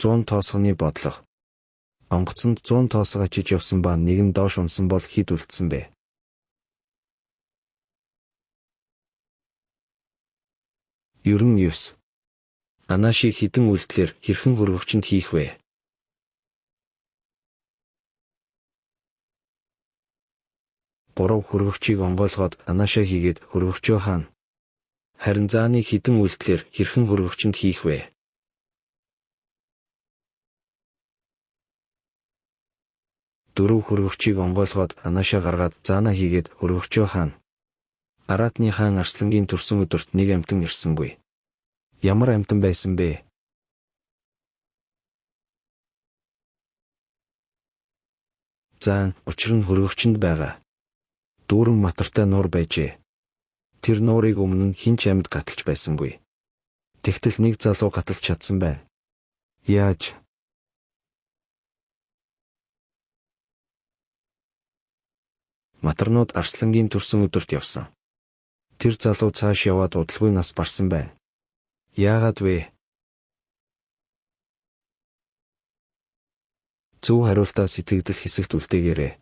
100 тоосгоны бодлого. Онгоцонд 100 тоосго ачиж явсан ба нэг нь доош унсан бол хэд үлдсэн бэ? Ер нь 9. Анаашийг хэдэн үйлдэлээр хэрхэн хөргөгчөнд хийх вэ? Гурав хөргөгчийг онгойлгоод анаашаа хийгээд хөргөгчөө хаана? Харин зааныг хэдэн үйлдэлээр хэрхэн хөргөгчөнд хийх вэ? Дөрөв хөргөгчийг онгойлгоод анаашаа гаргаад заанаа хийгээд хөргөгчөө хаана? Аратны хаан Арслангийн төрсөн өдөрт нэг амьтан ирсэнгүй. Ямар амьтан байсан бэ? Заан учир нь хөргөгчөнд байгаа. Дүүрэн матартай нуур байжээ. Тэр нуурыг өмнө нь хинч амьд гаталж байсангүй. Тэгтэл нэг залуу гаталж чадсан байна. Яаж? Матарнууд Арслангийн төрсөн өдөрт явсан. Тэр залуу цааш яваад удалгүй нас барсан байна. Яагаад вэ? Зөв хариултаа сэтгэгдэл хэсэгт үлдээгээрэй.